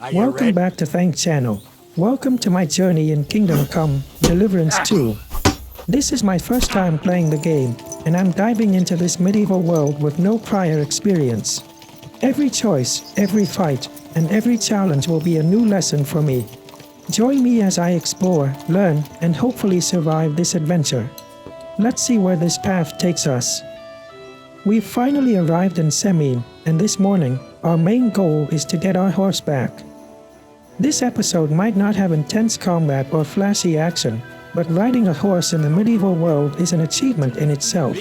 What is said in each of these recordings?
Welcome back to Thank Channel. Welcome to my journey in Kingdom Come, Deliverance II. This is my first time playing the game, and I'm diving into this medieval world with no prior experience. Every choice, every fight, and every challenge will be a new lesson for me. Join me as I explore, learn, and hopefully survive this adventure. Let's see where this path takes us. We've finally arrived in Semine, and this morning, our main goal is to get our horse back. This episode might not have intense combat or flashy action, but riding a horse in the medieval world is an achievement in itself.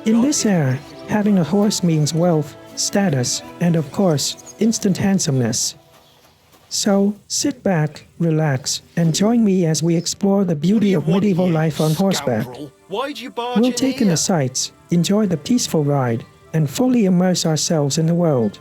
In this era, having a horse means wealth, status, and of course, instant handsomeness. So, sit back, relax, and join me as we explore the beauty of medieval life on horseback. We'll take in the sights, enjoy the peaceful ride, and fully immerse ourselves in the world.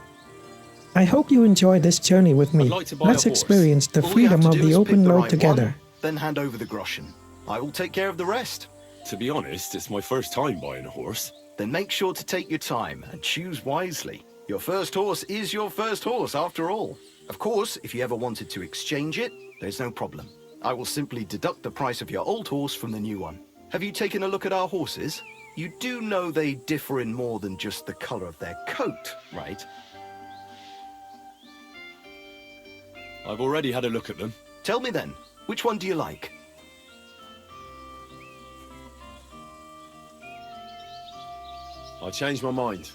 I hope you enjoy this journey with me. Let's experience the freedom of the open road together. Then hand over the groschen. I will take care of the rest. To be honest, it's my first time buying a horse. Then make sure to take your time and choose wisely. Your first horse is your first horse after all. Of course, if you ever wanted to exchange it, there's no problem. I will simply deduct the price of your old horse from the new one. Have you taken a look at our horses? You do know they differ in more than just the color of their coat, right? I've already had a look at them. Tell me then, which one do you like? I changed my mind.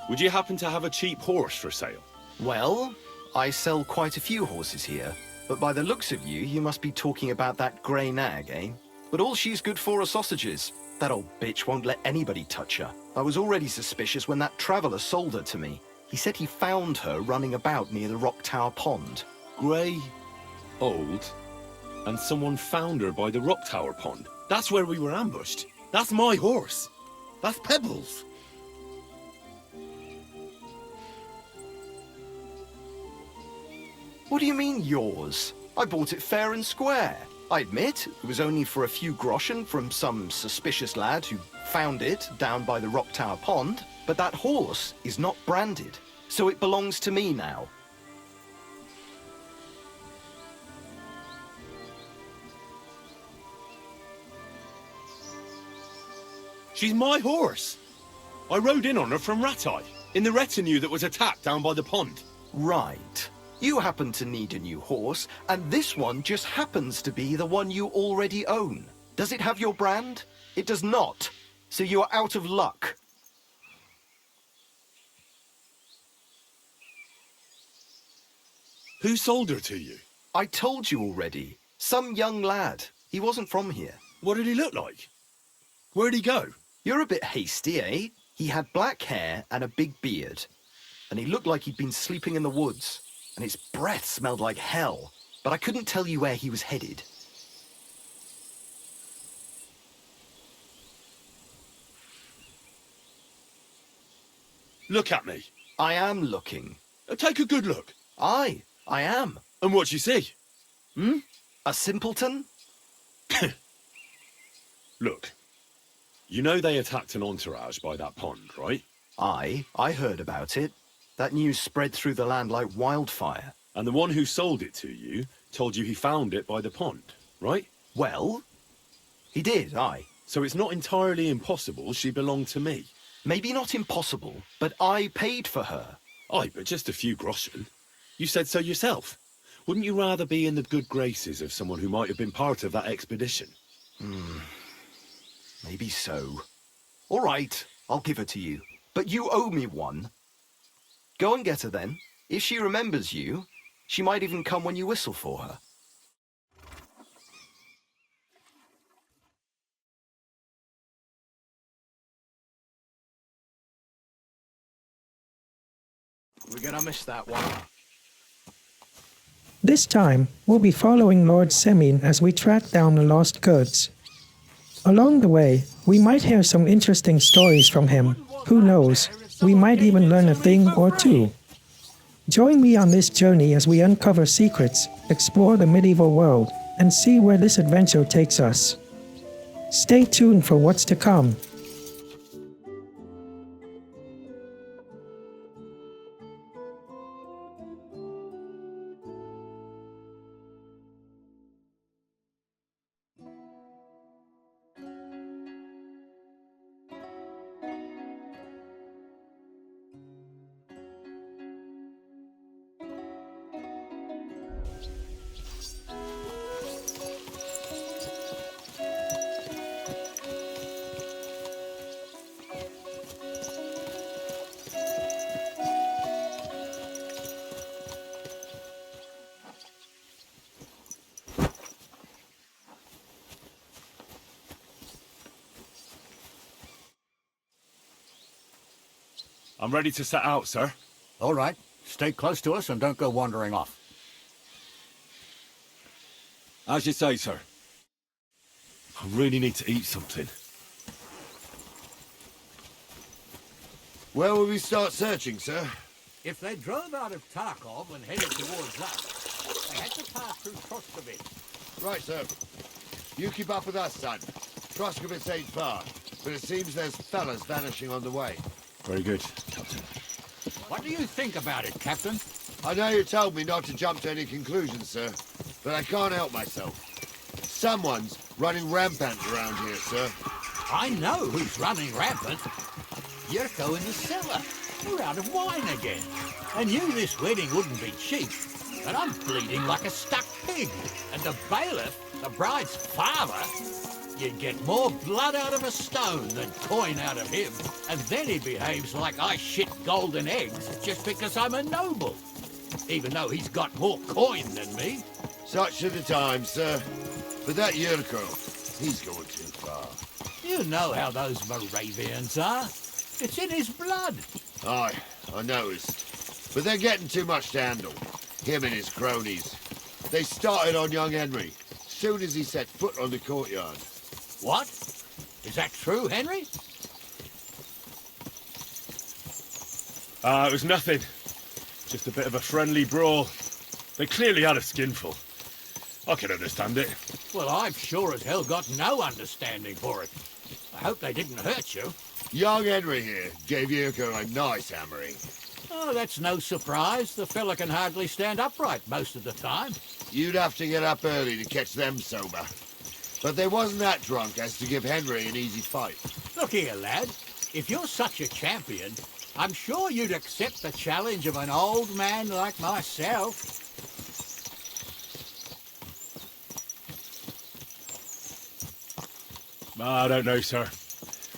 Would you happen to have a cheap horse for sale? Well, I sell quite a few horses here, but by the looks of you, you must be talking about that grey nag, eh? But all she's good for are sausages. That old bitch won't let anybody touch her. I was already suspicious when that traveller sold her to me. He said he found her running about near the Rock Tower Pond. Grey, old, and someone found her by the Rock Tower Pond. That's where we were ambushed. That's my horse. That's Pebbles. What do you mean, yours? I bought it fair and square. I admit, it was only for a few groschen from some suspicious lad who found it down by the Rock Tower Pond, but that horse is not branded, so it belongs to me now. She's my horse. I rode in on her from Ratai, in the retinue that was attacked down by the pond. Right. You happen to need a new horse, and this one just happens to be the one you already own. Does it have your brand? It does not, so you are out of luck. Who sold her to you? I told you already. Some young lad. He wasn't from here. What did he look like? Where'd he go? You're a bit hasty, eh? He had black hair and a big beard, and he looked like he'd been sleeping in the woods. And his breath smelled like hell, but I couldn't tell you where he was headed. Look at me. I am looking. Take a good look. Aye, I am. And what you see? A simpleton? Look, you know they attacked an entourage by that pond, right? Aye, I heard about it. That news spread through the land like wildfire. And the one who sold it to you told you he found it by the pond, right? Well, he did, aye. So it's not entirely impossible she belonged to me. Maybe not impossible, but I paid for her. Aye, but just a few groschen. You said so yourself. Wouldn't you rather be in the good graces of someone who might have been part of that expedition? Maybe so. All right, I'll give her to you. But you owe me one. Go and get her then. If she remembers you, she might even come when you whistle for her. We're gonna miss that one. This time, we'll be following Lord Semine as we track down the lost goods. Along the way, we might hear some interesting stories from him. Who knows, we might even learn a thing or two. Join me on this journey as we uncover secrets, explore the medieval world, and see where this adventure takes us. Stay tuned for what's to come. I'm ready to set out, sir. All right. Stay close to us and don't go wandering off. As you say, sir. I really need to eat something. Where will we start searching, sir? If they drove out of Tarkov and headed towards us, they had to pass through Troskovich. Right, sir. You keep up with us, son. Troskovitz ain't far, but it seems there's fellas vanishing on the way. Very good, Captain. What do you think about it, Captain? I know you told me not to jump to any conclusions, sir, but I can't help myself. Someone's running rampant around here, sir. I know who's running rampant. Yurko in the cellar. We're out of wine again. I knew this wedding wouldn't be cheap, but I'm bleeding like a stuck pig. And the bailiff, the bride's father, you'd get more blood out of a stone than coin out of him. And then he behaves like I shit golden eggs just because I'm a noble. Even though he's got more coin than me. Such are the times, sir. But that Yurko, he's going too far. You know how those Moravians are. It's in his blood. Aye, I noticed. But they're getting too much to handle. Him and his cronies. They started on young Henry, soon as he set foot on the courtyard. What? Is that true, Henry? It was nothing. Just a bit of a friendly brawl. They clearly had a skinful. I can understand it. Well, I've sure as hell got no understanding for it. I hope they didn't hurt you. Young Henry here gave Yurko a nice hammering. Oh, that's no surprise. The fella can hardly stand upright most of the time. You'd have to get up early to catch them sober. But they wasn't that drunk as to give Henry an easy fight. Look here, lad. If you're such a champion, I'm sure you'd accept the challenge of an old man like myself. I don't know, sir.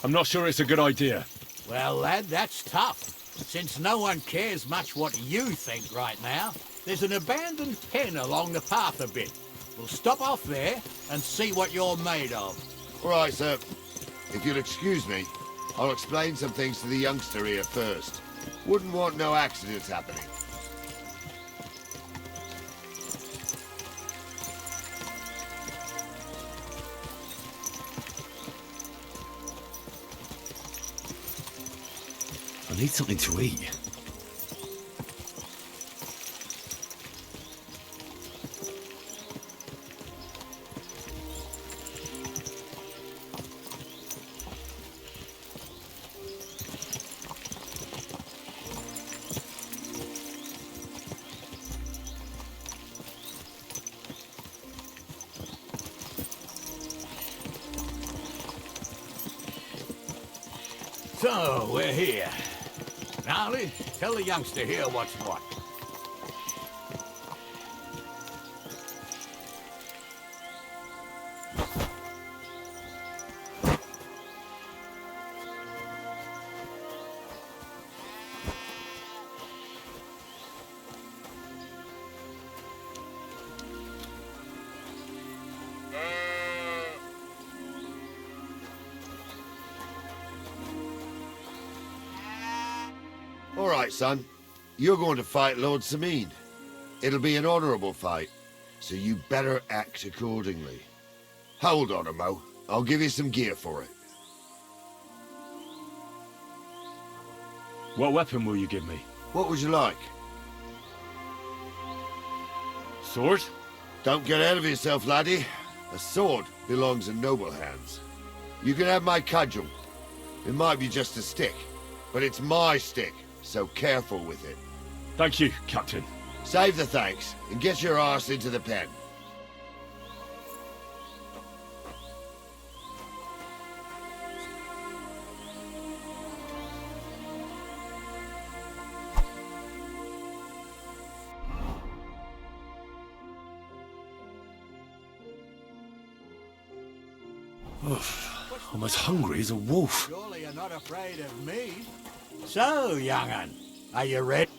I'm not sure it's a good idea. Well, lad, that's tough. Since no one cares much what you think right now, there's an abandoned pen along the path a bit. We'll stop off there and see what you're made of. All right, sir. If you'll excuse me, I'll explain some things to the youngster here first. Wouldn't want no accidents happening. I need something to eat. So, we're here. Gnarly, tell the youngster here what's what. All right, son. You're going to fight Lord Semine. It'll be an honorable fight, so you better act accordingly. Hold on, Mo. I'll give you some gear for it. What weapon will you give me? What would you like? Sword? Don't get ahead of yourself, laddie. A sword belongs in noble hands. You can have my cudgel. It might be just a stick, but it's my stick, so careful with it. Thank you, Captain. Save the thanks, and get your arse into the pen. I'm as hungry as a wolf. Surely you're not afraid of me. So, young'un, are you ready?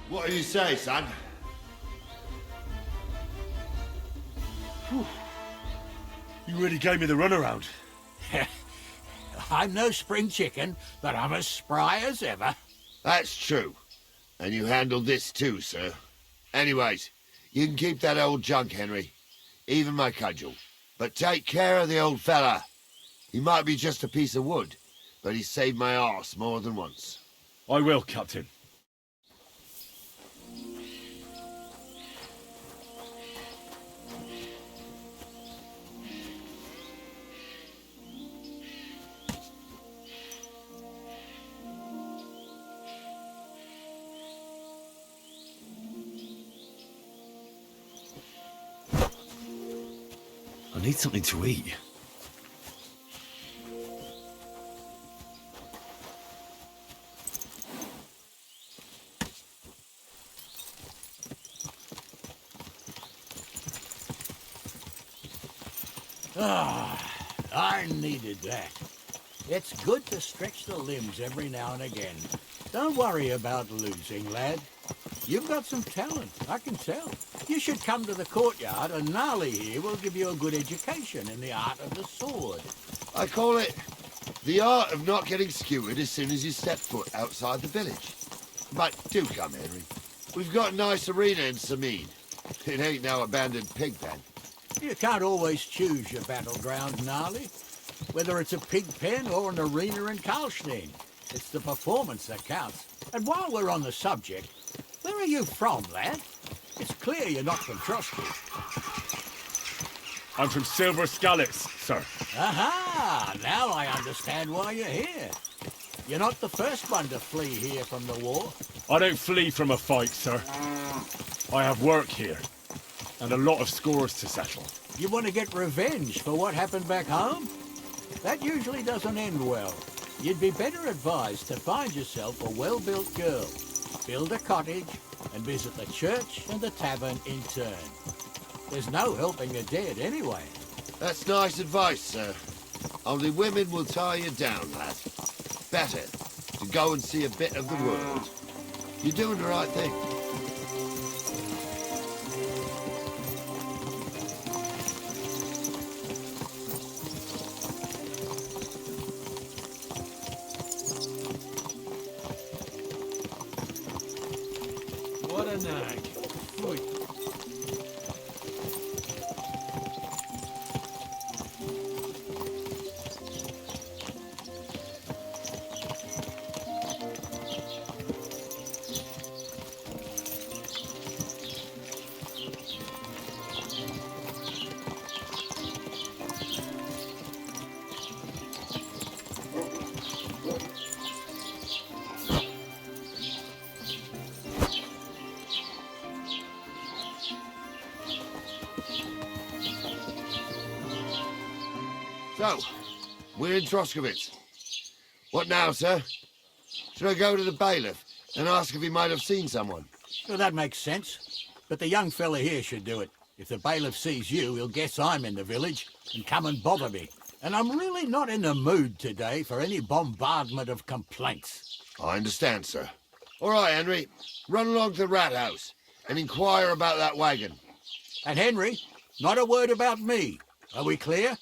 What do you say, son? You really gave me the runaround. I'm no spring chicken, but I'm as spry as ever. That's true. And you handled this too, sir. Anyways, you can keep that old junk, Henry. Even my cudgel. But take care of the old fella. He might be just a piece of wood, but he saved my arse more than once. I will, Captain. I need something to eat. I needed that. It's good to stretch the limbs every now and again. Don't worry about losing, lad. You've got some talent, I can tell. You should come to the courtyard and Gnarly here will give you a good education in the art of the sword. I call it the art of not getting skewered as soon as you step foot outside the village. But do come, Henry. We've got a nice arena in Semine. It ain't no abandoned pig pen. You can't always choose your battleground, Gnarly. Whether it's a pig pen or an arena in Karlstein, it's the performance that counts. And while we're on the subject, where are you from, lad? It's clear you're not from Trusty. I'm from Silver Scallops, sir. Aha! Now I understand why you're here. You're not the first one to flee here from the war. I don't flee from a fight, sir. I have work here, and a lot of scores to settle. You want to get revenge for what happened back home? That usually doesn't end well. You'd be better advised to find yourself a well-built girl, build a cottage, and visit the church and the tavern in turn. There's no helping the dead anyway. That's nice advice, sir. Only women will tie you down, lad. Better to go and see a bit of the world. You're doing the right thing. What a nag. Oi. So, we're in Troskowitz. What now, sir? Should I go to the bailiff and ask if he might have seen someone? Well, that makes sense. But the young fella here should do it. If the bailiff sees you, he'll guess I'm in the village and come and bother me. And I'm really not in the mood today for any bombardment of complaints. I understand, sir. All right, Henry. Run along to the rat house and inquire about that wagon. And Henry, not a word about me. Are we clear?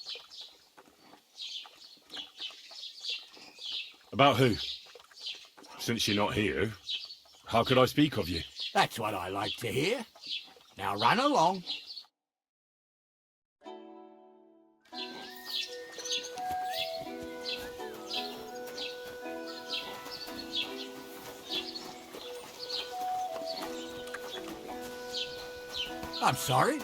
About who? Since you're not here, how could I speak of you? That's what I like to hear. Now run along. I'm sorry.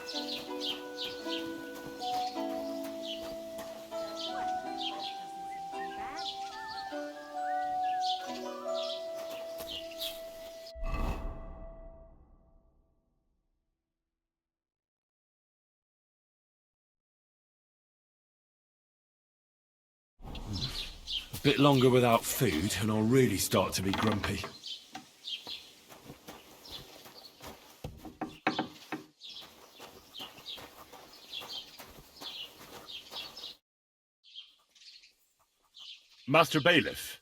A bit longer without food, and I'll really start to be grumpy. Master Bailiff,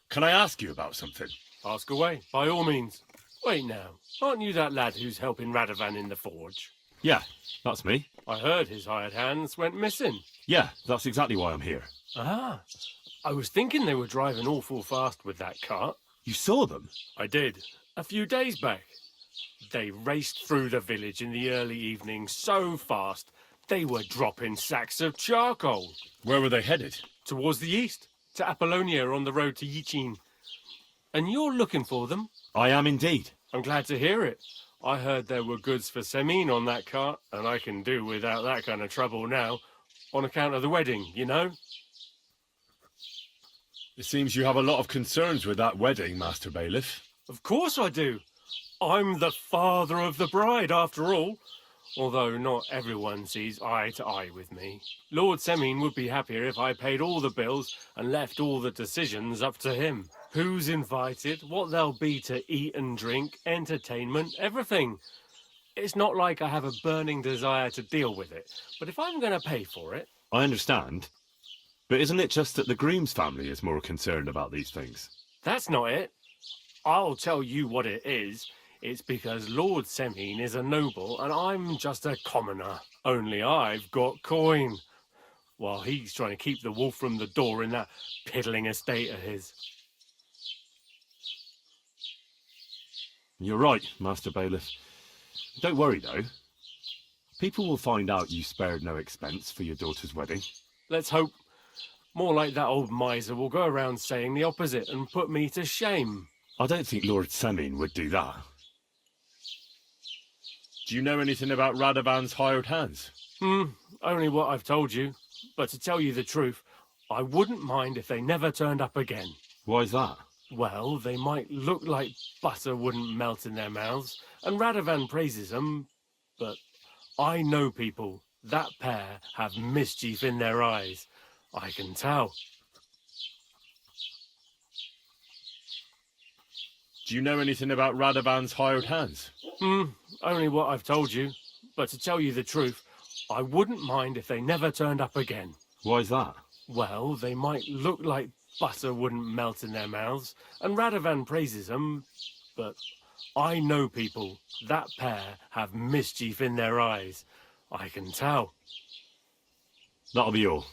can I ask you about something? Ask away, by all means. Wait now, aren't you that lad who's helping Radovan in the forge? Yeah, that's me. I heard his hired hands went missing. Yeah, that's exactly why I'm here. Ah, I was thinking they were driving awful fast with that cart. You saw them? I did, a few days back. They raced through the village in the early evening so fast, they were dropping sacks of charcoal. Where were they headed? Towards the east, to Apollonia on the road to Yichin. And you're looking for them? I am indeed. I'm glad to hear it. I heard there were goods for Semine on that cart, and I can do without that kind of trouble now, on account of the wedding, you know? It seems you have a lot of concerns with that wedding, Master Bailiff. Of course I do. I'm the father of the bride, after all. Although not everyone sees eye to eye with me. Lord Semine would be happier if I paid all the bills and left all the decisions up to him. Who's invited, what there'll be to eat and drink, entertainment, everything. It's not like I have a burning desire to deal with it, but if I'm going to pay for it... I understand. But isn't it just that the groom's family is more concerned about these things? That's not it. I'll tell you what it is. It's because Lord Semine is a noble and I'm just a commoner. Only I've got coin. While he's trying to keep the wolf from the door in that piddling estate of his. You're right, Master Bailiff. Don't worry, though. People will find out you spared no expense for your daughter's wedding. Let's hope. More like that old miser will go around saying the opposite and put me to shame. I don't think Lord Semine would do that. Do you know anything about Radovan's hired hands? Only what I've told you. But to tell you the truth, I wouldn't mind if they never turned up again. Why's that? Well, they might look like butter wouldn't melt in their mouths, and Radovan praises them, but I know people. That pair have mischief in their eyes. I can tell. Do you know anything about Radovan's hired hands? Only what I've told you. But to tell you the truth, I wouldn't mind if they never turned up again. Why's that? Well, they might look like butter wouldn't melt in their mouths, and Radovan praises them, but I know people. That pair have mischief in their eyes. I can tell. That'll be all.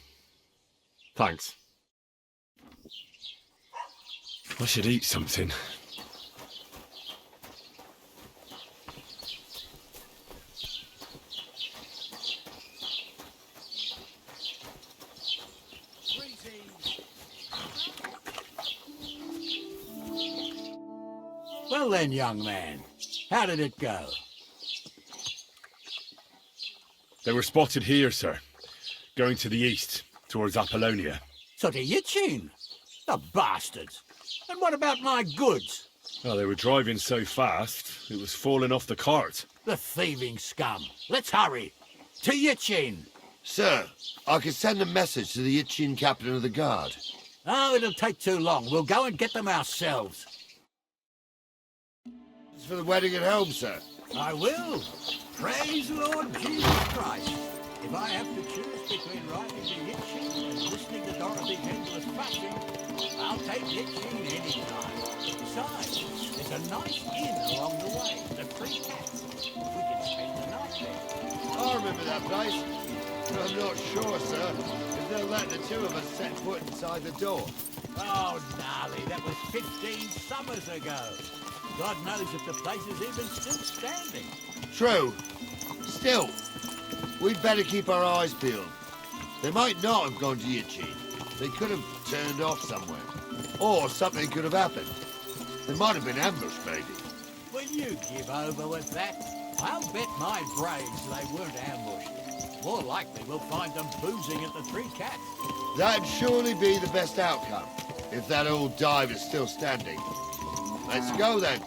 Thanks. I should eat something. Well then, young man, how did it go? They were spotted here, sir. Going to the east, towards Apollonia. So to Yichin? The bastards! And what about my goods? Oh, they were driving so fast, it was falling off the cart. The thieving scum! Let's hurry! To Yichin! Sir, I can send a message to the Itchin captain of the guard. Oh, it'll take too long. We'll go and get them ourselves. It's for the wedding at home, sir. I will. Praise Lord Jesus Christ. If I have to choose between riding to Yichin and listening to Dorothy's endless fashion, I'll take Yichin any time. Besides, there's a nice inn along the way, the Three Cats. We can spend the night there. I remember that place. But I'm not sure, sir, if they'll let the two of us set foot inside the door. Oh, gnarly, that was 15 summers ago. God knows if the place is even still standing. True. Still, we'd better keep our eyes peeled. They might not have gone to Yichin. They could have turned off somewhere. Or something could have happened. They might have been ambushed, maybe. Will you give over with that? I'll bet my brains they weren't ambushed. More likely we'll find them boozing at the Three Cats. That'd surely be the best outcome, if that old dive is still standing. Let's go, then.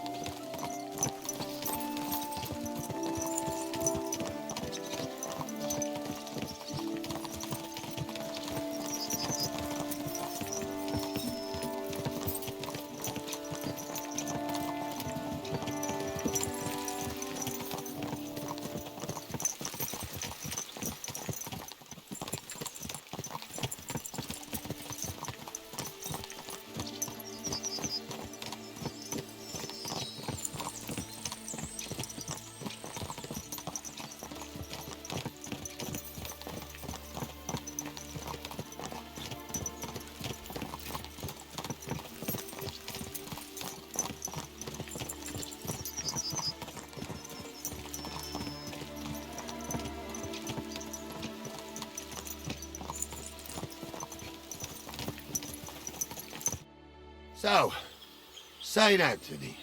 So, St. Anthony,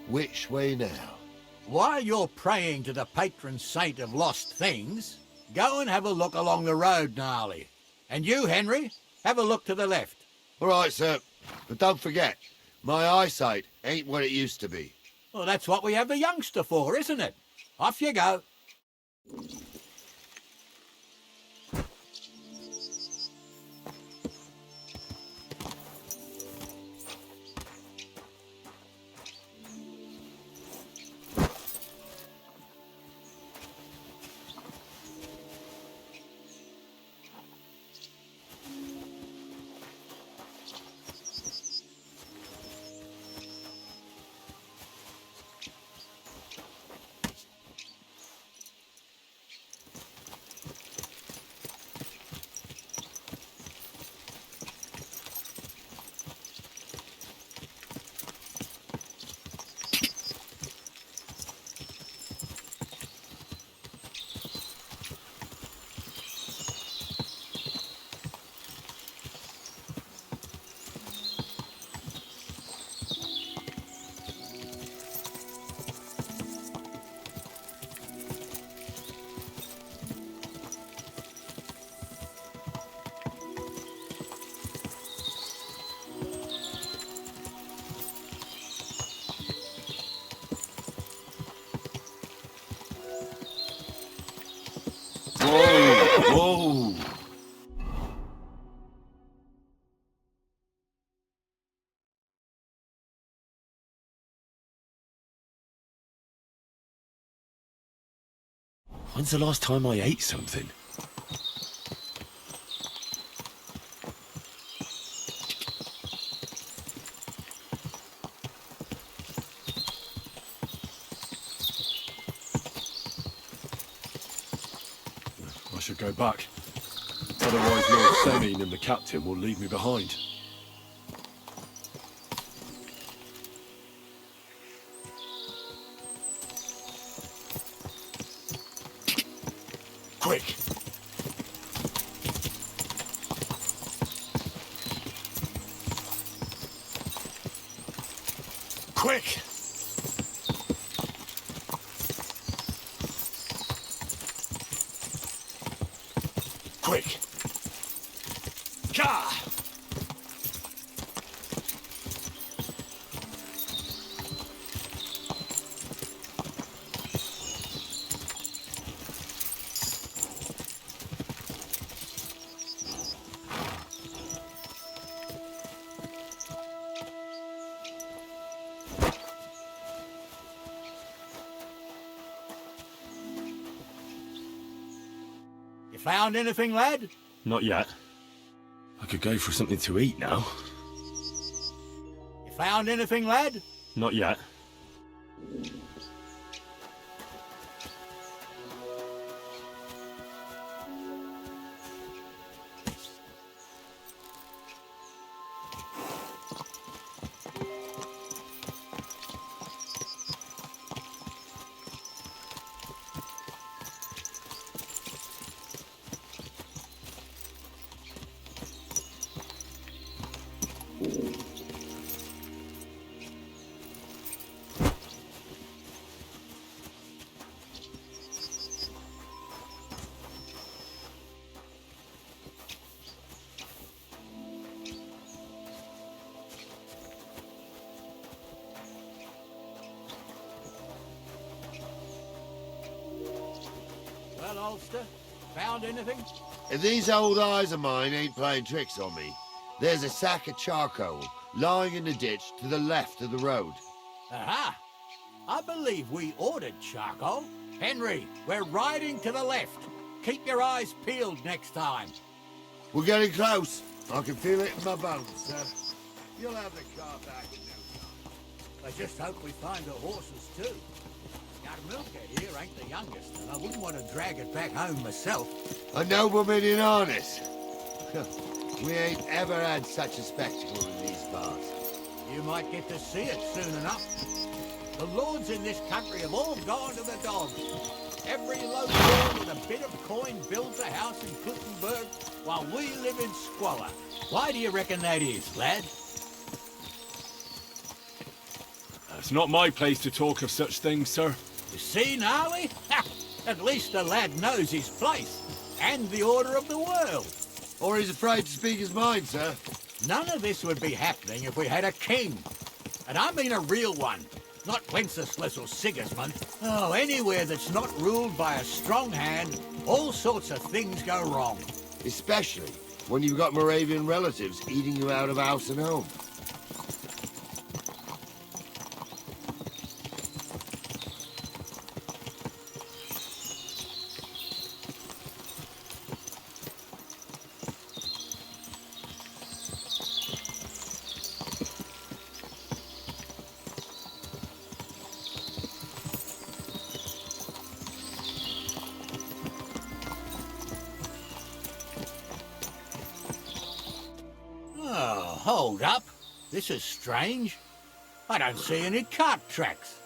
which way now? While you're praying to the patron saint of lost things, go and have a look along the road, Gnarly. And you, Henry, have a look to the left. All right, sir. But don't forget, my eyesight ain't what it used to be. Well, that's what we have the youngster for, isn't it? Off you go. Whoa! When's the last time I ate something? I should go back. Otherwise Lord Semine and the captain will leave me behind. Quick! Quick! Quick! Ka! You found anything, lad? Not yet. I could go for something to eat now. You found anything, lad? Not yet. Well, Ulster, found anything? If these old eyes of mine ain't playing tricks on me, there's a sack of charcoal lying in the ditch to the left of the road. Aha! I believe we ordered charcoal. Henry, we're riding to the left. Keep your eyes peeled next time. We're getting close. I can feel it in my bones, sir. You'll have the car back in no time. I just hope we find the horses, too. Our milkhead here ain't the youngest, and I wouldn't want to drag it back home myself. A nobleman in harness. We ain't ever had such a spectacle in these parts. You might get to see it soon enough. The lords in this country have all gone to the dogs. Every local lord with a bit of coin builds a house in Gutenberg while we live in squalor. Why do you reckon that is, lad? It's not my place to talk of such things, sir. You see, Gnarly? At least the lad knows his place and the order of the world. Or he's afraid to speak his mind, sir. None of this would be happening if we had a king. And I mean a real one. Not Wenceslas or Sigismund. Oh, anywhere that's not ruled by a strong hand, all sorts of things go wrong. Especially when you've got Moravian relatives eating you out of house and home. Oh, hold up. This is strange. I don't see any cart tracks.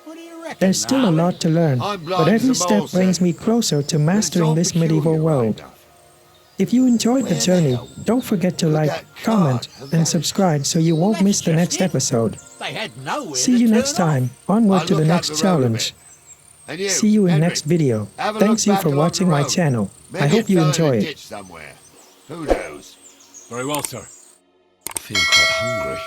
What do you reckon, There's still a Gnarly? lot to learn, I'm blind but every as a step mole, sir. brings me closer to mastering this medieval world. If you enjoyed the journey, don't forget to like, comment, and subscribe so you won't miss the next episode. They had nowhere See to you turn next off. time, onward I'll to the look out next the road a challenge. bit. And you, See you in Henry, next video. have a Thanks look you back for along watching the my road. channel. Maybe I hope you fell in a enjoy it. ditch somewhere. Who knows? Very well, sir. I feel quite hungry.